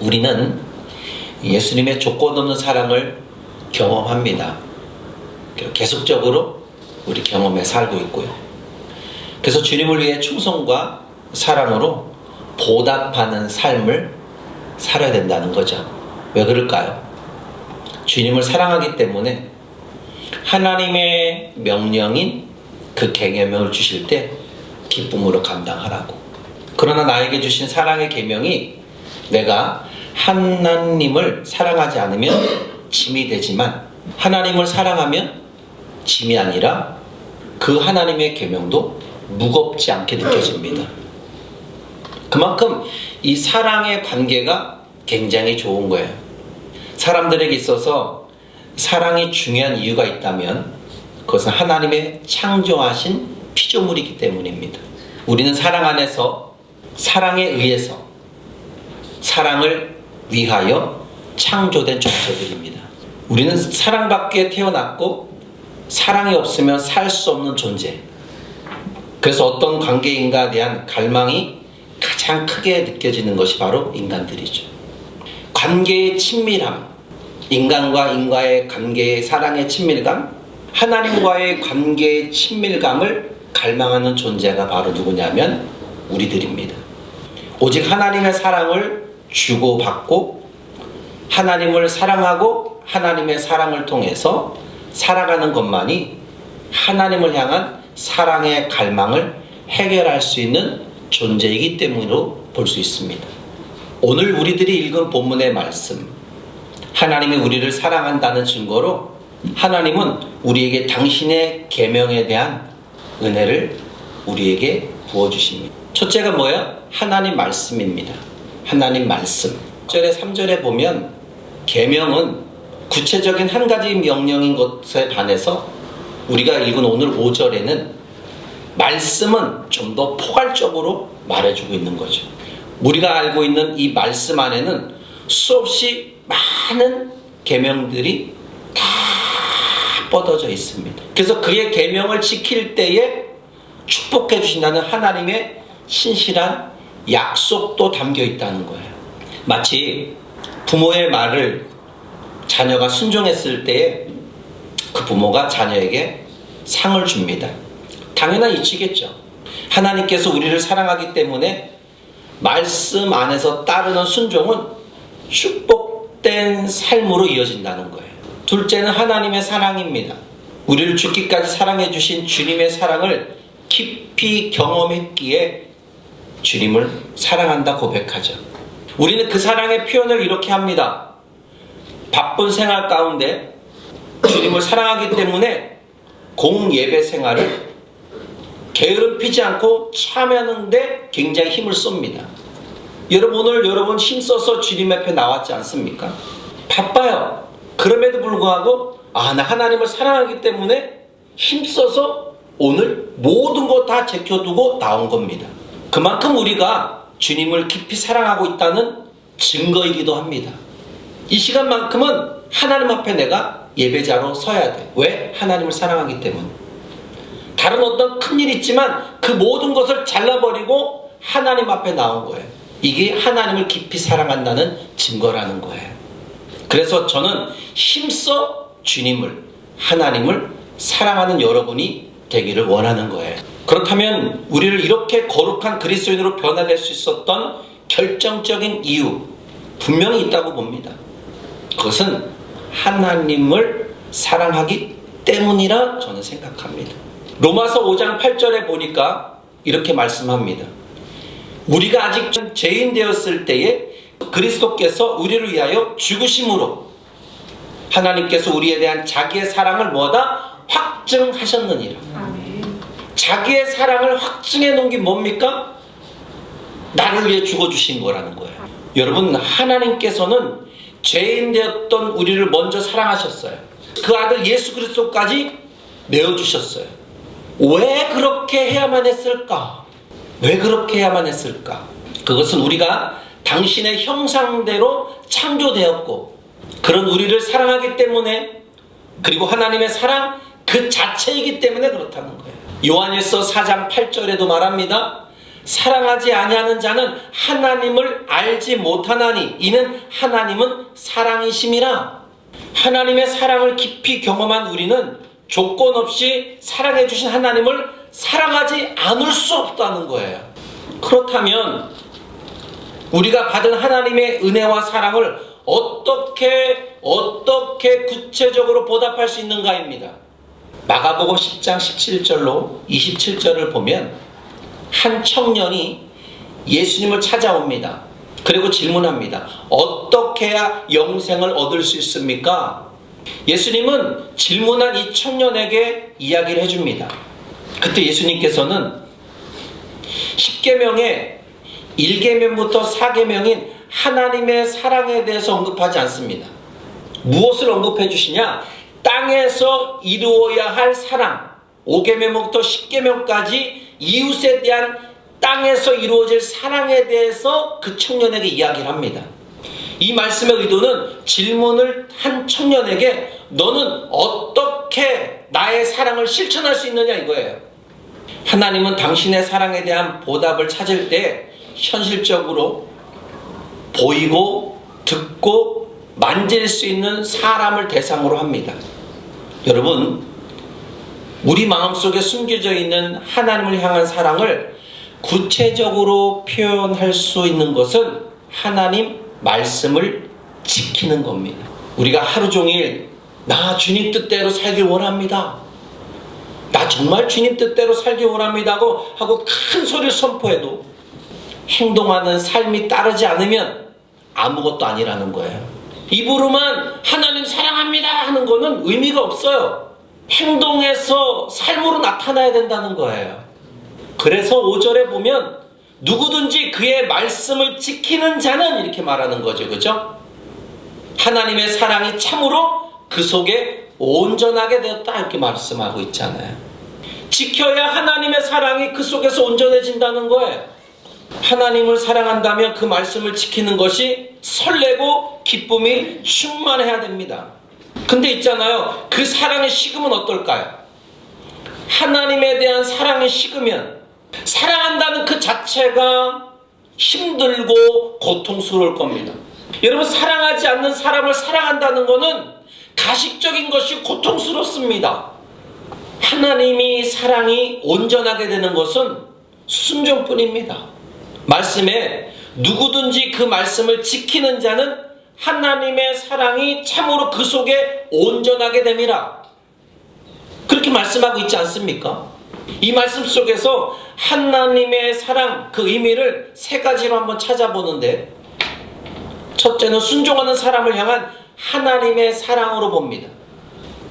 우리는 예수님의 조건 없는 사랑을 경험합니다. 계속적으로 우리 경험에 살고 있고요. 그래서 주님을 위해 충성과 사랑으로 보답하는 삶을 살아야 된다는 거죠. 왜 그럴까요? 주님을 사랑하기 때문에 하나님의 명령인 그 계명을 주실 때 기쁨으로 감당하라고. 그러나 나에게 주신 사랑의 계명이 내가 하나님을 사랑하지 않으면 짐이 되지만 하나님을 사랑하면 짐이 아니라 그 하나님의 계명도 무겁지 않게 느껴집니다. 그만큼 이 사랑의 관계가 굉장히 좋은 거예요. 사람들에게 있어서 사랑이 중요한 이유가 있다면 그것은 하나님의 창조하신 피조물이기 때문입니다. 우리는 사랑 안에서 사랑에 의해서 사랑을 위하여 창조된 존재들입니다. 우리는 사랑받기에 태어났고 사랑이 없으면 살 수 없는 존재. 그래서 어떤 관계인가에 대한 갈망이 가장 크게 느껴지는 것이 바로 인간들이죠. 관계의 친밀함, 인간과 인과의 관계의 사랑의 친밀감, 하나님과의 관계의 친밀감을 갈망하는 존재가 바로 누구냐면 우리들입니다. 오직 하나님의 사랑을 주고받고 하나님을 사랑하고 하나님의 사랑을 통해서 살아가는 것만이 하나님을 향한 사랑의 갈망을 해결할 수 있는 존재이기 때문으로 볼 수 있습니다. 오늘 우리들이 읽은 본문의 말씀, 하나님이 우리를 사랑한다는 증거로 하나님은 우리에게 당신의 계명에 대한 은혜를 우리에게 부어주십니다. 첫째가 뭐예요? 하나님 말씀입니다. 하나님 말씀. 1절에 3절에 보면 계명은 구체적인 한 가지 명령인 것에 반해서 우리가 읽은 오늘 5절에는 말씀은 좀 더 포괄적으로 말해주고 있는 거죠. 우리가 알고 있는 이 말씀 안에는 수없이 많은 계명들이 다 뻗어져 있습니다. 그래서 그의 계명을 지킬 때에 축복해 주신다는 하나님의 신실한 약속도 담겨 있다는 거예요. 마치 부모의 말을 자녀가 순종했을 때에 그 부모가 자녀에게 상을 줍니다. 당연한 이치겠죠. 하나님께서 우리를 사랑하기 때문에 말씀 안에서 따르는 순종은 축복된 삶으로 이어진다는 거예요. 둘째는 하나님의 사랑입니다. 우리를 죽기까지 사랑해 주신 주님의 사랑을 깊이 경험했기에 주님을 사랑한다 고백하죠. 우리는 그 사랑의 표현을 이렇게 합니다. 바쁜 생활 가운데 주님을 사랑하기 때문에 공예배 생활을 게으름 피지 않고 참여하는데 굉장히 힘을 쏩니다. 여러분 오늘 여러분 힘써서 주님 앞에 나왔지 않습니까? 바빠요. 그럼에도 불구하고 나 하나님을 사랑하기 때문에 힘써서 오늘 모든 거 다 제껴두고 나온 겁니다. 그만큼 우리가 주님을 깊이 사랑하고 있다는 증거이기도 합니다. 이 시간만큼은 하나님 앞에 내가 예배자로 서야 돼. 왜? 하나님을 사랑하기 때문에. 다른 어떤 큰일 있지만 그 모든 것을 잘라버리고 하나님 앞에 나온 거예요. 이게 하나님을 깊이 사랑한다는 증거라는 거예요. 그래서 저는 힘써 주님을, 하나님을 사랑하는 여러분이 되기를 원하는 거예요. 그렇다면 우리를 이렇게 거룩한 그리스도인으로 변화될 수 있었던 결정적인 이유 분명히 있다고 봅니다. 그것은 하나님을 사랑하기 때문이라 저는 생각합니다. 로마서 5장 8절에 보니까 이렇게 말씀합니다. 우리가 아직 죄인 되었을 때에 그리스도께서 우리를 위하여 죽으심으로 하나님께서 우리에 대한 자기의 사랑을 뭐다? 확증하셨느니라. 자기의 사랑을 확증해 놓은 게 뭡니까? 나를 위해 죽어주신 거라는 거예요. 여러분 하나님께서는 죄인 되었던 우리를 먼저 사랑하셨어요. 그 아들 예수 그리스도까지 내어주셨어요. 왜 그렇게 해야만 했을까? 왜 그렇게 해야만 했을까? 그것은 우리가 당신의 형상대로 창조되었고 그런 우리를 사랑하기 때문에 그리고 하나님의 사랑 그 자체이기 때문에 그렇다는 거예요. 요한일서 4장 8절에도 말합니다. 사랑하지 아니하는 자는 하나님을 알지 못하나니 이는 하나님은 사랑이심이라. 하나님의 사랑을 깊이 경험한 우리는 조건 없이 사랑해 주신 하나님을 사랑하지 않을 수 없다는 거예요. 그렇다면 우리가 받은 하나님의 은혜와 사랑을 어떻게 구체적으로 보답할 수 있는가입니다. 마가복음 10장 17절로 27절을 보면 한 청년이 예수님을 찾아옵니다. 그리고 질문합니다. 어떻게 해야 영생을 얻을 수 있습니까? 예수님은 질문한 이 청년에게 이야기를 해줍니다. 그때 예수님께서는 10계명의 1계명부터 4계명인 하나님의 사랑에 대해서 언급하지 않습니다. 무엇을 언급해 주시냐? 땅에서 이루어야 할 사랑, 5계명부터 10계명까지 이웃에 대한 땅에서 이루어질 사랑에 대해서 그 청년에게 이야기를 합니다. 이 말씀의 의도는 질문을 한 청년에게 너는 어떻게 나의 사랑을 실천할 수 있느냐 이거예요. 하나님은 당신의 사랑에 대한 보답을 찾을 때 현실적으로 보이고 듣고 만질 수 있는 사람을 대상으로 합니다. 여러분, 우리 마음속에 숨겨져 있는 하나님을 향한 사랑을 구체적으로 표현할 수 있는 것은 하나님 말씀을 지키는 겁니다. 우리가 하루 종일 나 주님 뜻대로 살길 원합니다. 나 정말 주님 뜻대로 살길 원합니다 하고 큰 소리를 선포해도 행동하는 삶이 따르지 않으면 아무것도 아니라는 거예요. 입으로만 하나님 사랑합니다 하는 거는 의미가 없어요. 행동에서 삶으로 나타나야 된다는 거예요. 그래서 5절에 보면 누구든지 그의 말씀을 지키는 자는 이렇게 말하는 거죠. 그죠? 하나님의 사랑이 참으로 그 속에 온전하게 되었다 이렇게 말씀하고 있잖아요. 지켜야 하나님의 사랑이 그 속에서 온전해진다는 거예요. 하나님을 사랑한다면 그 말씀을 지키는 것이 설레고 기쁨이 충만해야 됩니다. 근데 있잖아요. 그 사랑의 식음은 어떨까요? 하나님에 대한 사랑이 식으면 사랑한다는 그 자체가 힘들고 고통스러울 겁니다. 여러분, 사랑하지 않는 사람을 사랑한다는 것은 가식적인 것이 고통스럽습니다. 하나님이 사랑이 온전하게 되는 것은 순종뿐입니다. 말씀에 누구든지 그 말씀을 지키는 자는 하나님의 사랑이 참으로 그 속에 온전하게 됨이라. 그렇게 말씀하고 있지 않습니까? 이 말씀 속에서 하나님의 사랑 그 의미를 세 가지로 한번 찾아보는데, 첫째는 순종하는 사람을 향한 하나님의 사랑으로 봅니다.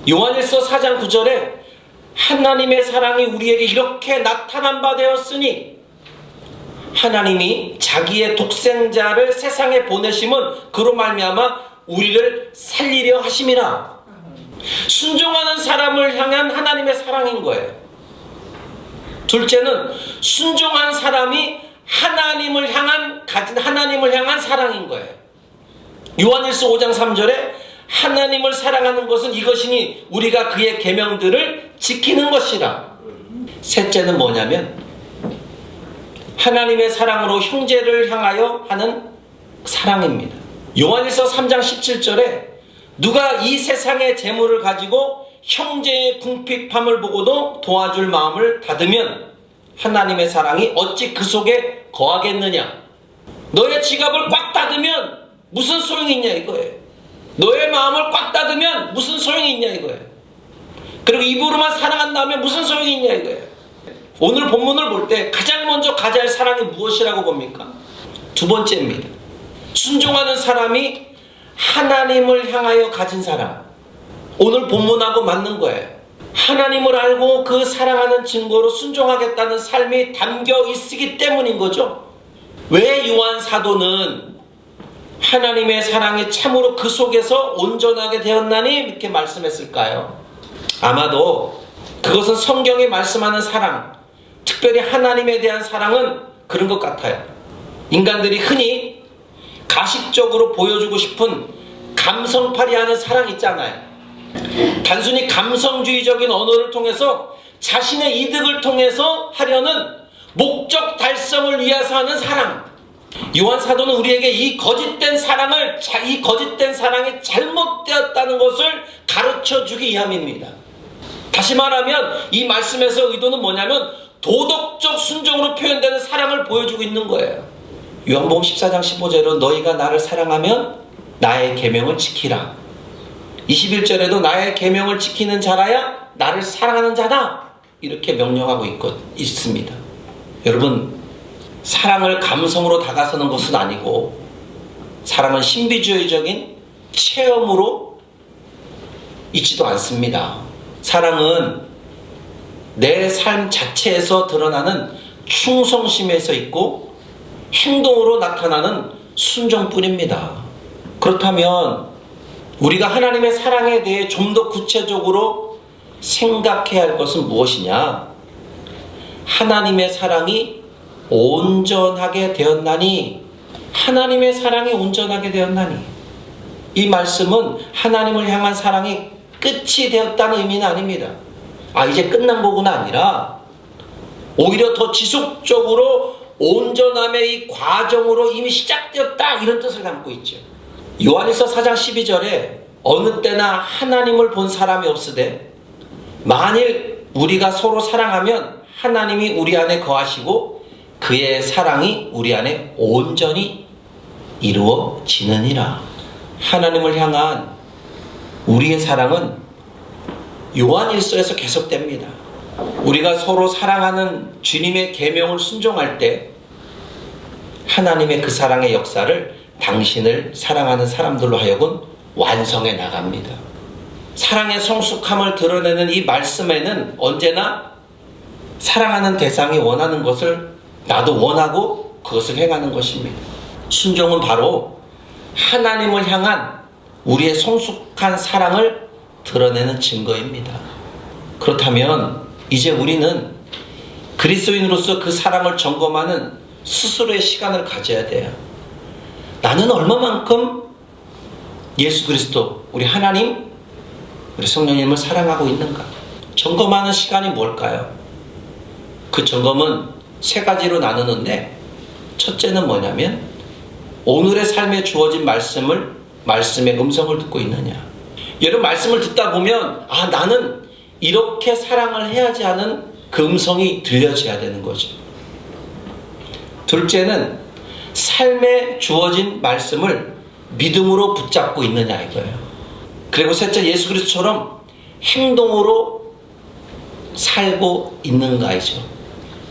요한일서 4장 9절에 하나님의 사랑이 우리에게 이렇게 나타난 바 되었으니 하나님이 자기의 독생자를 세상에 보내심은 그로 말미암아 우리를 살리려 하심이라. 순종하는 사람을 향한 하나님의 사랑인 거예요. 둘째는 순종한 사람이 가진 하나님을 향한 사랑인 거예요. 요한일서 5장 3절에 하나님을 사랑하는 것은 이것이니 우리가 그의 계명들을 지키는 것이라. 셋째는 뭐냐면 하나님의 사랑으로 형제를 향하여 하는 사랑입니다. 요한일서 3장 17절에 누가 이 세상의 재물을 가지고 형제의 궁핍함을 보고도 도와줄 마음을 닫으면 하나님의 사랑이 어찌 그 속에 거하겠느냐. 너의 지갑을 꽉 닫으면 무슨 소용이 있냐 이거예요. 너의 마음을 꽉 닫으면 무슨 소용이 있냐 이거예요. 그리고 입으로만 사랑한다면 무슨 소용이 있냐 이거예요. 오늘 본문을 볼 때 가장 먼저 가져야 할 사랑이 무엇이라고 봅니까? 두 번째입니다. 순종하는 사람이 하나님을 향하여 가진 사랑. 오늘 본문하고 맞는 거예요. 하나님을 알고 그 사랑하는 증거로 순종하겠다는 삶이 담겨 있기 때문인 거죠. 왜 요한 사도는 하나님의 사랑이 참으로 그 속에서 온전하게 되었나니 이렇게 말씀했을까요? 아마도 그것은 성경이 말씀하는 사랑, 특별히 하나님에 대한 사랑은 그런 것 같아요. 인간들이 흔히 가식적으로 보여주고 싶은 감성팔이하는 사랑 있잖아요. 단순히 감성주의적인 언어를 통해서 자신의 이득을 통해서 하려는 목적 달성을 위해서 하는 사랑. 요한 사도는 우리에게 이 거짓된 사랑이 잘못되었다는 것을 가르쳐 주기 위함입니다. 다시 말하면 이 말씀에서 의도는 뭐냐면 도덕적 순종으로 표현되는 사랑을 보여주고 있는 거예요. 요한복음 14장 15절로 너희가 나를 사랑하면 나의 계명을 지키라. 21절에도 나의 계명을 지키는 자라야 나를 사랑하는 자다. 이렇게 명령하고 있습니다. 여러분, 사랑을 감성으로 다가서는 것은 아니고 사랑은 신비주의적인 체험으로 있지도 않습니다. 사랑은 내 삶 자체에서 드러나는 충성심에서 있고 행동으로 나타나는 순종뿐입니다. 그렇다면 우리가 하나님의 사랑에 대해 좀 더 구체적으로 생각해야 할 것은 무엇이냐? 하나님의 사랑이 온전하게 되었나니, 하나님의 사랑이 온전하게 되었나니. 이 말씀은 하나님을 향한 사랑이 끝이 되었다는 의미는 아닙니다. 이제 끝난 거구나 아니라 오히려 더 지속적으로 온전함의 이 과정으로 이미 시작되었다, 이런 뜻을 담고 있죠. 요한일서 4장 12절에 어느 때나 하나님을 본 사람이 없으되 만일 우리가 서로 사랑하면 하나님이 우리 안에 거하시고 그의 사랑이 우리 안에 온전히 이루어지느니라. 하나님을 향한 우리의 사랑은 요한일서에서 계속됩니다. 우리가 서로 사랑하는 주님의 계명을 순종할 때 하나님의 그 사랑의 역사를 당신을 사랑하는 사람들로 하여금 완성해 나갑니다. 사랑의 성숙함을 드러내는 이 말씀에는 언제나 사랑하는 대상이 원하는 것을 나도 원하고 그것을 행하는 것입니다. 순종은 바로 하나님을 향한 우리의 성숙한 사랑을 드러내는 증거입니다. 그렇다면 이제 우리는 그리스도인으로서 그 사랑을 점검하는 스스로의 시간을 가져야 돼요. 나는 얼마만큼 예수 그리스도, 우리 하나님, 우리 성령님을 사랑하고 있는가? 점검하는 시간이 뭘까요? 그 점검은 세 가지로 나누는데, 첫째는 뭐냐면 오늘의 삶에 주어진 말씀의 음성을 듣고 있느냐. 여러분, 말씀을 듣다 보면 나는 이렇게 사랑을 해야지 하는 그 음성이 들려져야 되는 거죠. 둘째는 삶에 주어진 말씀을 믿음으로 붙잡고 있느냐 이거예요. 그리고 셋째, 예수 그리스도처럼 행동으로 살고 있는가이죠.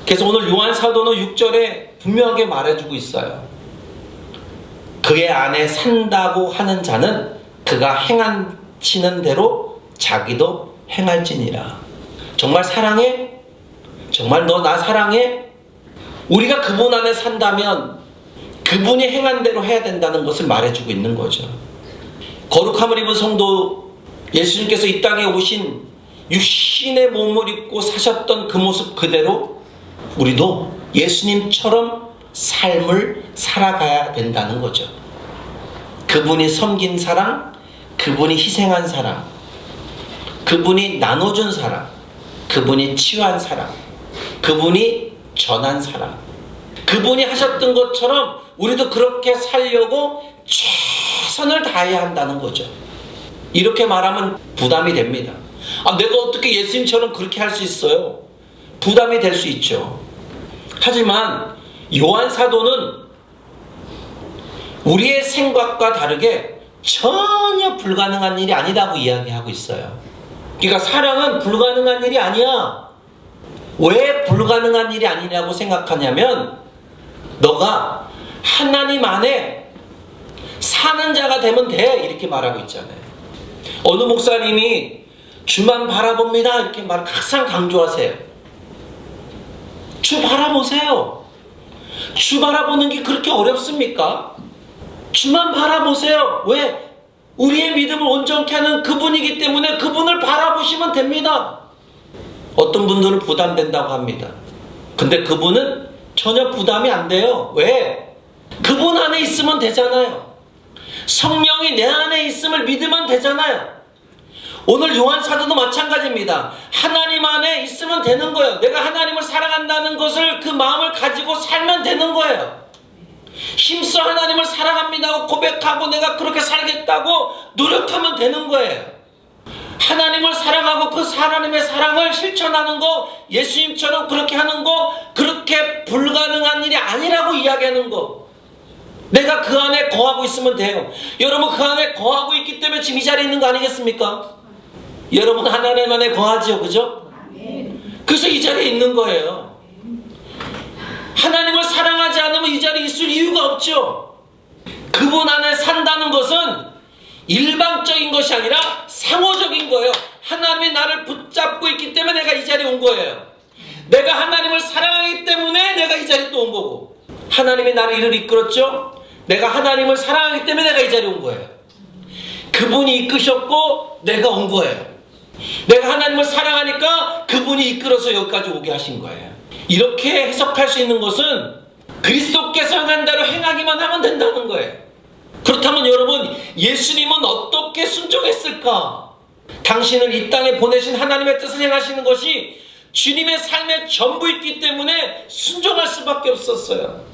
그래서 오늘 요한 사도는 6절에 분명하게 말해주고 있어요. 그의 안에 산다고 하는 자는 그가 행하시는 대로 자기도 행할지니라. 정말 사랑해? 정말 너 나 사랑해? 우리가 그분 안에 산다면 그분이 행한 대로 해야 된다는 것을 말해주고 있는 거죠. 거룩함을 입은 성도, 예수님께서 이 땅에 오신 육신의 몸을 입고 사셨던 그 모습 그대로 우리도 예수님처럼 삶을 살아가야 된다는 거죠. 그분이 섬긴 사랑, 그분이 희생한 사랑, 그분이 나눠준 사랑, 그분이 치유한 사랑, 그분이 전한 사랑, 그분이 하셨던 것처럼 우리도 그렇게 살려고 최선을 다해야 한다는 거죠. 이렇게 말하면 부담이 됩니다. 내가 어떻게 예수님처럼 그렇게 할 수 있어요? 부담이 될 수 있죠. 하지만 요한 사도는 우리의 생각과 다르게 전혀 불가능한 일이 아니라고 이야기하고 있어요. 그러니까 사랑은 불가능한 일이 아니야. 왜 불가능한 일이 아니냐고 생각하냐면 너가 하나님 안에 사는 자가 되면 돼, 이렇게 말하고 있잖아요. 어느 목사님이 주만 바라봅니다 이렇게 항상 강조하세요. 주 바라보세요. 주 바라보는 게 그렇게 어렵습니까? 주만 바라보세요. 왜? 우리의 믿음을 온전케 하는 그분이기 때문에 그분을 바라보시면 됩니다. 어떤 분들은 부담된다고 합니다. 근데 그분은 전혀 부담이 안 돼요. 왜? 그분 안에 있으면 되잖아요. 성령이 내 안에 있음을 믿으면 되잖아요. 오늘 요한 사도도 마찬가지입니다. 하나님 안에 있으면 되는 거예요. 내가 하나님을 사랑한다는 것을 그 마음을 가지고 살면 되는 거예요. 힘써 하나님을 사랑합니다 고백하고 내가 그렇게 살겠다고 노력하면 되는 거예요. 하나님을 사랑하고 그 하나님의 사랑을 실천하는 거, 예수님처럼 그렇게 하는 거, 그렇게 불가능한 일이 아니라고 이야기하는 거. 내가 그 안에 거하고 있으면 돼요. 여러분 그 안에 거하고 있기 때문에 지금 이 자리에 있는 거 아니겠습니까? 여러분 하나님 안에 거하죠, 그죠? 그래서 이 자리에 있는 거예요. 하나님을 사랑하지 않으면 이 자리에 있을 이유가 없죠. 그분 안에 산다는 것은 일방적인 것이 아니라 상호적인 거예요. 하나님이 나를 붙잡고 있기 때문에 내가 이 자리에 온 거예요. 내가 하나님을 사랑하기 때문에 내가 이 자리에 또 온 거고, 하나님이 나를 이를 이끌었죠. 내가 하나님을 사랑하기 때문에 내가 이 자리에 온 거예요. 그분이 이끄셨고 내가 온 거예요. 내가 하나님을 사랑하니까 그분이 이끌어서 여기까지 오게 하신 거예요. 이렇게 해석할 수 있는 것은 그리스도께서 행한 대로 행하기만 하면 된다는 거예요. 그렇다면 여러분, 예수님은 어떻게 순종했을까? 당신을 이 땅에 보내신 하나님의 뜻을 행하시는 것이 주님의 삶의 전부있기 때문에 순종할 수밖에 없었어요.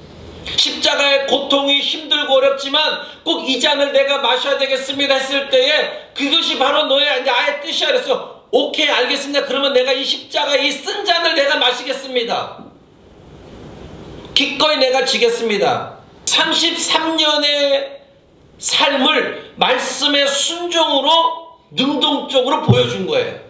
십자가의 고통이 힘들고 어렵지만 꼭 이 잔을 내가 마셔야 되겠습니다 했을 때에 그것이 바로 너의 나의 뜻이야 그랬어. 오케이, 알겠습니다. 그러면 내가 이 십자가 이 쓴 잔을 내가 마시겠습니다. 기꺼이 내가 지겠습니다. 33년의 삶을 말씀의 순종으로 능동적으로 보여준 거예요.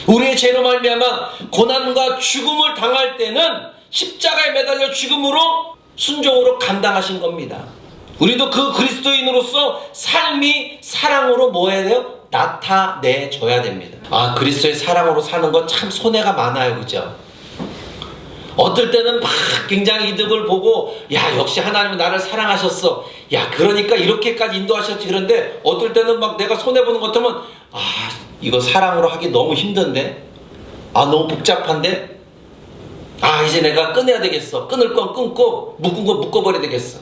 우리의 죄로 말미암아 고난과 죽음을 당할 때는 십자가에 매달려 죽음으로 순종으로 감당하신 겁니다. 우리도 그 그리스도인으로서 삶이 사랑으로 뭐 해야 돼요? 나타내줘야 됩니다. 아, 그리스도의 사랑으로 사는 건 참 손해가 많아요, 그죠? 어떨 때는 막 굉장히 이득을 보고, 야, 역시 하나님은 나를 사랑하셨어. 야, 그러니까 이렇게까지 인도하셨지. 그런데 어떨 때는 막 내가 손해보는 것 같으면, 아, 이거 사랑으로 하기 너무 힘든데? 아, 너무 복잡한데? 아, 이제 내가 끊어야 되겠어. 끊을 건 끊고 묶은 건 묶어버려야 되겠어.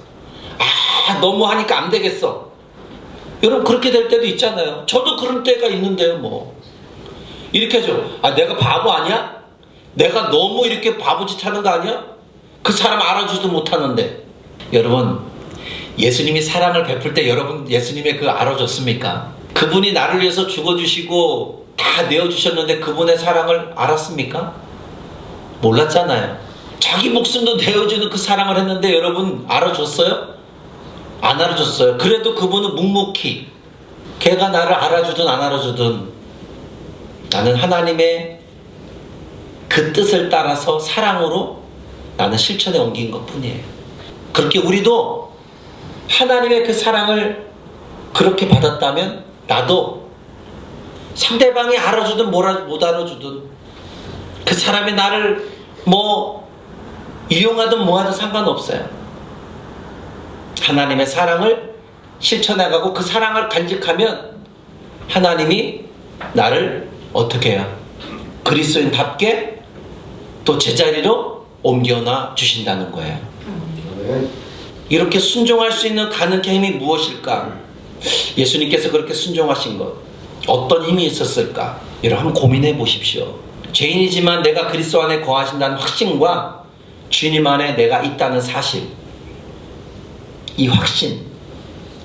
아, 너무 하니까 안 되겠어. 여러분 그렇게 될 때도 있잖아요. 저도 그런 때가 있는데요. 뭐 이렇게 하죠. 아, 내가 바보 아니야? 내가 너무 이렇게 바보짓 하는 거 아니야? 그 사람 알아주지도 못하는데. 여러분, 예수님이 사랑을 베풀 때 여러분 예수님의 그 알아줬습니까? 그분이 나를 위해서 죽어주시고 다 내어주셨는데 그분의 사랑을 알았습니까? 몰랐잖아요. 자기 목숨도 내어주는 그 사랑을 했는데 여러분 알아줬어요? 안 알아줬어요. 그래도 그분은 묵묵히, 걔가 나를 알아주든 안 알아주든 나는 하나님의 그 뜻을 따라서 사랑으로 나는 실천에 옮긴 것 뿐이에요. 그렇게 우리도 하나님의 그 사랑을 그렇게 받았다면 나도 상대방이 알아주든 못 알아주든 그 사람이 나를 뭐 이용하든 뭐하든 상관없어요. 하나님의 사랑을 실천해가고 그 사랑을 간직하면 하나님이 나를 어떻게 해요? 그리스도인답게 또 제자리로 옮겨놔 주신다는 거예요. 이렇게 순종할 수 있는 가능한 힘이 무엇일까? 예수님께서 그렇게 순종하신 것 어떤 힘이 있었을까? 여러분 한번 고민해 보십시오. 죄인이지만 내가 그리스도 안에 거하신다는 확신과 주님 안에 내가 있다는 사실, 이 확신,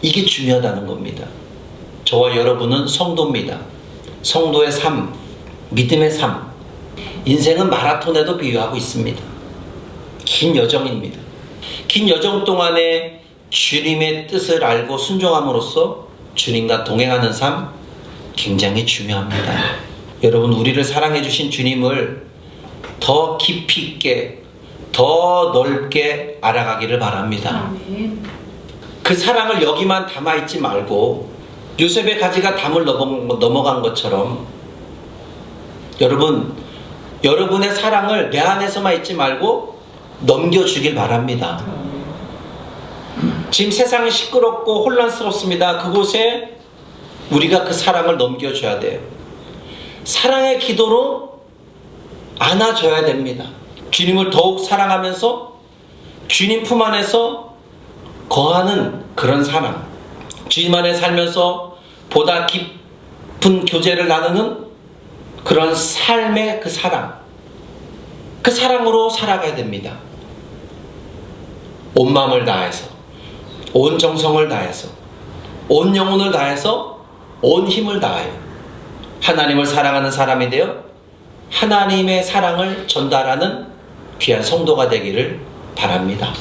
이게 중요하다는 겁니다. 저와 여러분은 성도입니다. 성도의 삶, 믿음의 삶, 인생은 마라톤에도 비유하고 있습니다. 긴 여정입니다. 긴 여정 동안에 주님의 뜻을 알고 순종함으로써 주님과 동행하는 삶 굉장히 중요합니다. 여러분, 우리를 사랑해 주신 주님을 더 깊이 있게, 더 넓게 알아가기를 바랍니다. 그 사랑을 여기만 담아있지 말고 요셉의 가지가 담을 넘어간 것처럼 여러분, 여러분의 사랑을 내 안에서만 있지 말고 넘겨주길 바랍니다. 지금 세상이 시끄럽고 혼란스럽습니다. 그곳에 우리가 그 사랑을 넘겨줘야 돼요. 사랑의 기도로 안아줘야 됩니다. 주님을 더욱 사랑하면서 주님 품 안에서 거하는 그런 사랑, 주님 안에 살면서 보다 깊은 교제를 나누는 그런 삶의 그 사랑으로 살아가야 됩니다. 온 마음을 다해서, 온 정성을 다해서, 온 영혼을 다해서, 온 힘을 다하여 하나님을 사랑하는 사람이 되어 하나님의 사랑을 전달하는 귀한 성도가 되기를 바랍니다.